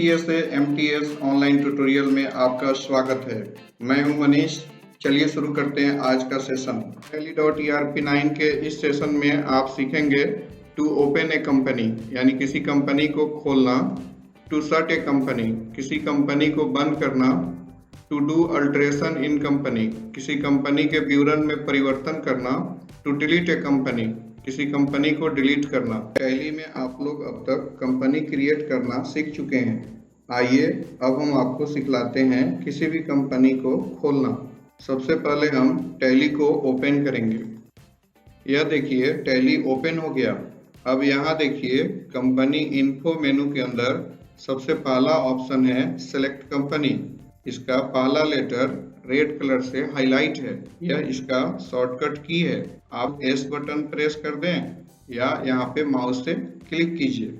CSA MTS online tutorial में आपका स्वागत है। मैं हूं मनीष। चलिए शुरू करते हैं आज का सेशन। Tally.ERP9 के इस सेशन में आप सीखेंगे टू ओपन ए कंपनी यानी किसी कंपनी को खोलना, टू शट ए कंपनी किसी कंपनी को बंद करना, to do alteration in company किसी कंपनी के विवरण में परिवर्तन करना, टू डिलीट ए कंपनी किसी कंपनी को डिलीट करना। टैली में आप लोग अब तक कंपनी क्रिएट करना सीख चुके हैं। आइए अब हम आपको सिखलाते हैं किसी भी कंपनी को खोलना। सबसे पहले हम टैली को ओपन करेंगे। यह देखिए टैली ओपन हो गया। अब यहाँ देखिए कंपनी इन्फो मेनू के अंदर सबसे पहला ऑप्शन है सेलेक्ट कंपनी। इसका पहला लेटर रेड कलर से हाईलाइट है। यह इसका शॉर्टकट की है। आप एस बटन प्रेस कर दें या यहाँ पे माउस से क्लिक कीजिए।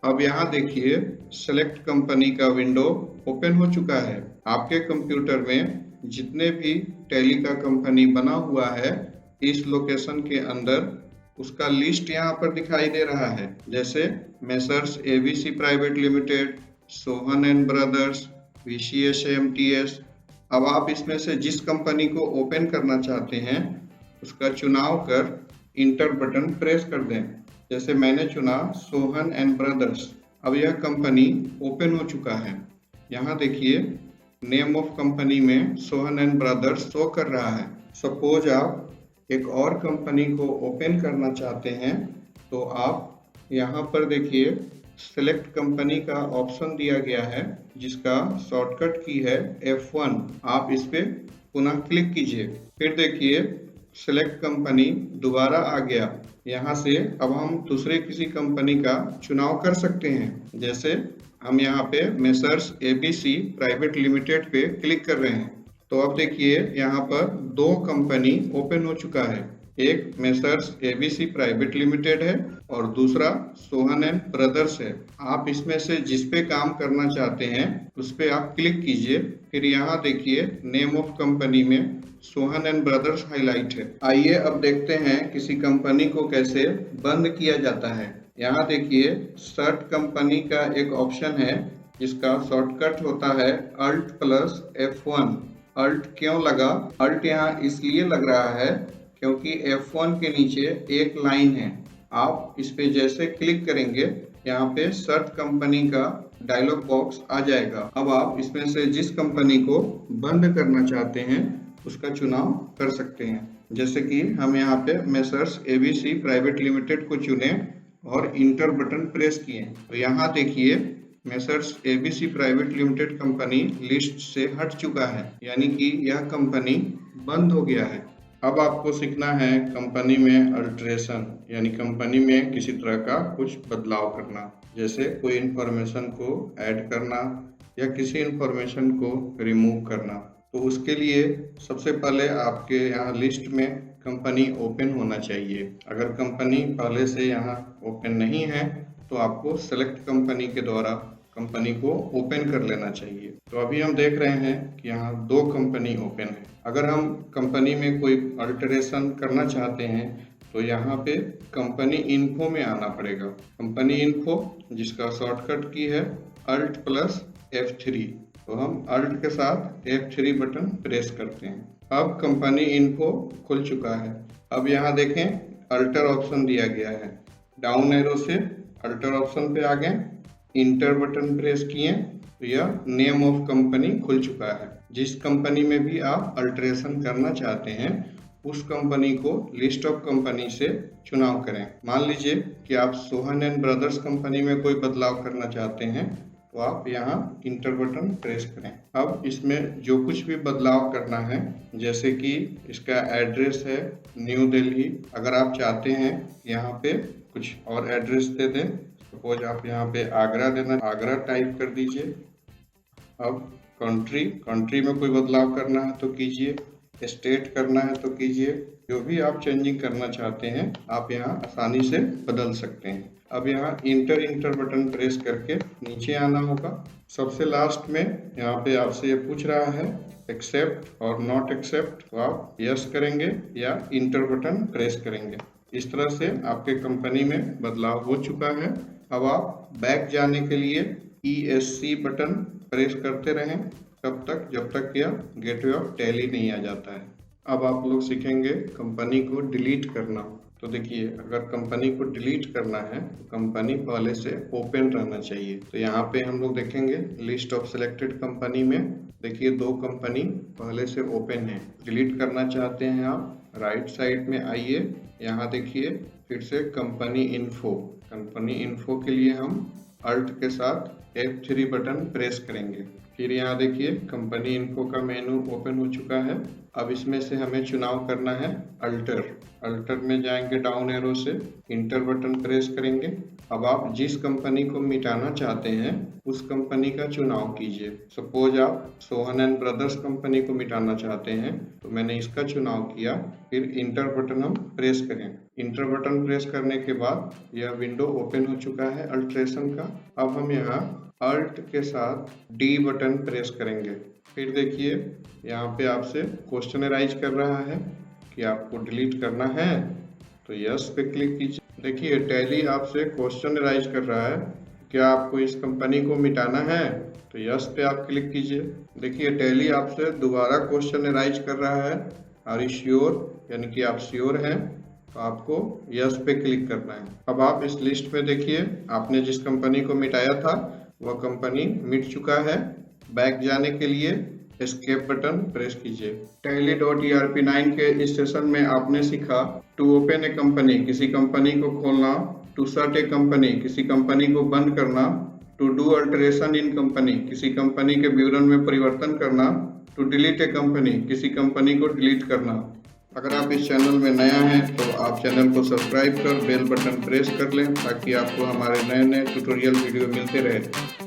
अब यहाँ देखिए सेलेक्ट कंपनी का विंडो ओपन हो चुका है। आपके कंप्यूटर में जितने भी टैली का कंपनी बना हुआ है इस लोकेशन के अंदर उसका लिस्ट यहाँ पर दिखाई दे रहा है। जैसे messrs ABC private limited, Sohan and brothers, VCSA MTS। अब आप इसमें से जिस कंपनी को ओपन करना चाहते हैं उसका चुनाव कर इंटर बटन प्रेस कर दें। जैसे मैंने चुना सोहन एंड ब्रदर्स। अब यह कंपनी ओपन हो चुका है। यहाँ देखिए नेम ऑफ कंपनी में सोहन एंड ब्रदर्स शो कर रहा है। सपोज आप एक और कंपनी को ओपन करना चाहते हैं तो आप यहाँ पर देखिए सेलेक्ट कंपनी का ऑप्शन दिया गया है जिसका शॉर्टकट की है F1। आप इस पे पुनः क्लिक कीजिए। फिर देखिए सेलेक्ट कंपनी दोबारा आ गया। यहाँ से अब हम दूसरे किसी कंपनी का चुनाव कर सकते हैं। जैसे हम यहाँ पे मेसर्स ABC प्राइवेट लिमिटेड पे क्लिक कर रहे हैं तो अब देखिए यहाँ पर दो कंपनी ओपन हो चुका है। एक मेसर्स ABC प्राइवेट लिमिटेड है और दूसरा सोहन एंड ब्रदर्स है। आप इसमें से जिस पे काम करना चाहते हैं उस पे आप क्लिक कीजिए। फिर यहाँ देखिए नेम ऑफ कंपनी में सोहन एंड ब्रदर्स हाईलाइट है। आइए अब देखते हैं किसी कंपनी को कैसे बंद किया जाता है। यहाँ देखिए शट कंपनी का एक ऑप्शन है जिसका शॉर्टकट होता है Alt+F1। अल्ट क्यों लगा? अल्ट यहाँ इसलिए लग रहा है क्योंकि F1 के नीचे एक लाइन है। आप इस पे जैसे क्लिक करेंगे यहाँ पे शट कंपनी का डायलॉग बॉक्स आ जाएगा। अब आप इसमें से जिस कंपनी को बंद करना चाहते हैं उसका चुनाव कर सकते हैं। जैसे कि हम यहाँ पे मेसर्स ABC प्राइवेट लिमिटेड को चुने और इंटर बटन प्रेस किए तो यहाँ देखिए messrs ABC private limited company list से हट चुका है, यानी कि यह कंपनी बंद हो गया है। अब आपको सीखना है कंपनी में अल्टरेशन यानी कंपनी में किसी तरह का कुछ बदलाव करना। जैसे कोई इंफॉर्मेशन को ऐड करना या किसी इंफॉर्मेशन को रिमूव करना। तो उसके लिए सबसे पहले आपके यहाँ लिस्ट में कंपनी ओपन होना चाहिए। अगर कंपनी पहले से यहाँ ओपन नहीं है तो आपको सेलेक्ट कंपनी के द्वारा कंपनी को ओपन कर लेना चाहिए। तो अभी हम देख रहे हैं कि यहाँ दो कंपनी ओपन है। अगर हम कंपनी में कोई अल्टरेशन करना चाहते हैं तो यहाँ पे कंपनी इन्फो में आना पड़ेगा। कंपनी इन्फो जिसका शॉर्टकट की है Alt+F3। तो हम अल्ट के साथ F3 बटन प्रेस करते हैं। अब कंपनी इन्फो खुल चुका है। अब यहाँ देखें अल्टर ऑप्शन दिया गया है। डाउन एरो से अल्टर ऑप्शन पे आ गए, इंटर बटन प्रेस किए तो यह नेम ऑफ कंपनी खुल चुका है। जिस कंपनी में भी आप अल्टरेशन करना चाहते हैं उस कंपनी को लिस्ट ऑफ कंपनी से चुनाव करें। मान लीजिए कि आप सोहन एंड ब्रदर्स कंपनी में कोई बदलाव करना चाहते हैं तो आप यहाँ इंटर बटन प्रेस करें। अब इसमें जो कुछ भी बदलाव करना है जैसे कि इसका एड्रेस है न्यू दिल्ली, अगर आप चाहते हैं यहाँ पे कुछ और एड्रेस दे दें, सपोज आप यहाँ पे आगरा देना, आगरा टाइप कर दीजिए। अब कंट्री में कोई बदलाव करना है तो कीजिए, स्टेट करना है तो कीजिए। जो भी आप चेंजिंग करना चाहते हैं आप यहाँ आसानी से बदल सकते हैं। अब यहाँ इंटर बटन प्रेस करके नीचे आना होगा। सबसे लास्ट में यहाँ पे आपसे ये पूछ रहा है एक्सेप्ट और नॉट एक्सेप्ट, तो आप यस करेंगे या इंटर बटन प्रेस करेंगे। इस तरह से आपके कंपनी में बदलाव हो चुका है। अब आप बैक जाने के लिए ESC बटन प्रेस करते रहें तब तक जब तक यह गेटवे ऑफ टैली नहीं आ जाता है। अब आप लोग सीखेंगे कंपनी को डिलीट करना। तो देखिए, अगर कंपनी को डिलीट करना है तो कंपनी पहले से ओपन रहना चाहिए। तो यहाँ पे हम लोग देखेंगे लिस्ट ऑफ सिलेक्टेड कंपनी में देखिए 2 कंपनी पहले से ओपन है। डिलीट करना चाहते हैं आप, राइट साइड में आइए, यहाँ देखिए फिर से कंपनी इन्फो। कंपनी इन्फो के लिए हम अल्ट के साथ F3 बटन प्रेस करेंगे। फिर यहाँ देखिए कंपनी इन्फो का मेनू ओपन हो चुका है। अब इसमें से हमें चुनाव करना है अल्टर। अल्टर में जाएंगे डाउन एरो से इंटर बटन प्रेस करेंगे। अब आप जिस कंपनी को मिटाना चाहते हैं उस कंपनी का चुनाव कीजिए। सपोज आप सोहन एंड ब्रदर्स कंपनी को मिटाना चाहते हैं तो मैंने इसका चुनाव किया। फिर इंटर बटन हम प्रेस करें। इंटर बटन प्रेस करने के बाद यह विंडो ओपन हो चुका है अल्ट्रेशन का। अब हम यहाँ अल्ट के साथ डी बटन प्रेस करेंगे। फिर देखिए यहाँ पे आपसे क्वेश्चन राइज कर रहा है कि आपको डिलीट करना है, तो यस पे क्लिक कीजिए। देखिए टैली आपसे क्वेश्चन राइज कर रहा है, क्या आपको इस कंपनी को मिटाना है, तो यस पे आप क्लिक कीजिए। देखिए टैली आपसे दोबारा क्वेश्चन राइज कर रहा है, आर यू श्योर, यानी कि आप श्योर हैं, तो आपको यस पे क्लिक करना है। अब आप इस लिस्ट में देखिए आपने जिस कंपनी को मिटाया था वह कंपनी मिट चुका है। बैक जाने के लिए एस्केप बटन प्रेस कीजिए। Tally.ERP9 के इस सेशन में आपने सीखा टू ओपन ए कंपनी, किसी कंपनी को खोलना, टू शट ए कंपनी, किसी कंपनी को बंद करना, to do alteration in company, किसी कंपनी के विवरण में परिवर्तन करना, टू डिलीट ए कंपनी, किसी कंपनी को डिलीट करना। अगर आप इस चैनल में नया हैं तो आप चैनल को सब्सक्राइब कर बेल बटन प्रेस कर लें ताकि आपको हमारे नए नए ट्यूटोरियल वीडियो मिलते रहे।